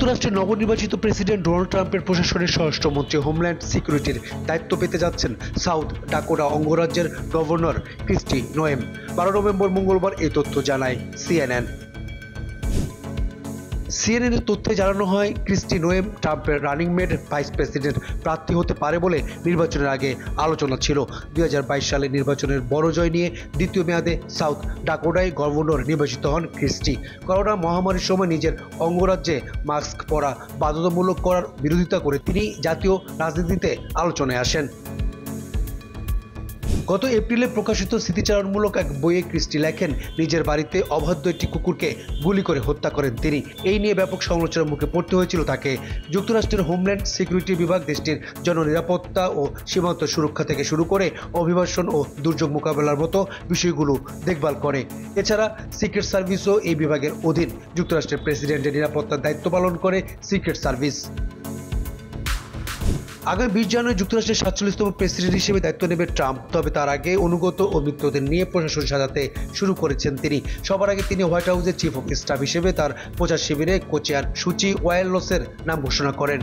যুক্তরাষ্ট্রের নবনির্বাচিত president Donald ট্রাম্পের প্রশাসনের স্বরাষ্ট্রমন্ত্রী হোমল্যান্ড সিকিউরিটির দায়িত্ব পেতে যাচ্ছেন সাউথ ডাকোটা অঙ্গরাজ্যের গভর্নর ক্রিস্টি নোয়েম। 12 নভেম্বর মঙ্গলবার এই তথ্য জানায় সিএনএনের তথ্যে জানানো হয়, ক্রিস্টি নোয়েম ট্রাম্পের রানিং মেট ভাইস প্রেসিডেন্ট প্রার্থী হতে পারে বলে নির্বাচনের আগে আলোচনা ছিল। 2022 সালে নির্বাচনের বড় জয় নিয়ে দ্বিতীয় মেয়াদে সাউথ ডাকোটায় গভর্নর নির্বাচিত হন ক্রিস্টি। করোনা মহামারীর সময় নিজের অঙ্গরাজ্যে মাস্ক পরা বাধ্যতামূলক করার বিরোধিতা করে তিনি জাতীয় রাজনীতিতে আলোচনায় আসেন। গত এপ্রিলে প্রকাশিত স্মৃতিচারণমূলক এক বইয়ে ক্রিস্টি লেখেন, নিজের বাড়িতে অবাধ্য একটি কুকুরকে গুলি করে হত্যা করেন তিনি। এই নিয়ে ব্যাপক সমালোচনার মুখে পড়তে হয়েছিল তাকে। যুক্তরাষ্ট্রের হোমল্যান্ড সিকিউরিটি বিভাগ দেশটির জননিরাপত্তা ও সীমান্ত সুরক্ষা থেকে শুরু করে অভিবাসন ও দুর্যোগ মোকাবেলার মতো বিষয়গুলো দেখভাল করে। এছাড়া সিক্রেট সার্ভিসও এই বিভাগের অধীন। যুক্তরাষ্ট্রের প্রেসিডেন্টের নিরাপত্তার দায়িত্ব পালন করে সিক্রেট সার্ভিস। আগামী 20 জানুয়ারি যুক্তরাষ্ট্রের 47তম প্রেসিডেন্ট হিসেবে দায়িত্ব নেবে ট্রাম্প। তবে তার আগে অনুগত ও মিত্রদের নিয়ে প্রশাসন সাজাতে শুরু করেছেন তিনি। সবার আগে তিনি হোয়াইট হাউসের চিফ অফ স্টাফ হিসেবে তার প্রচার শিবিরে কোচিয়ান সুচি ওয়াইলসের নাম ঘোষণা করেন।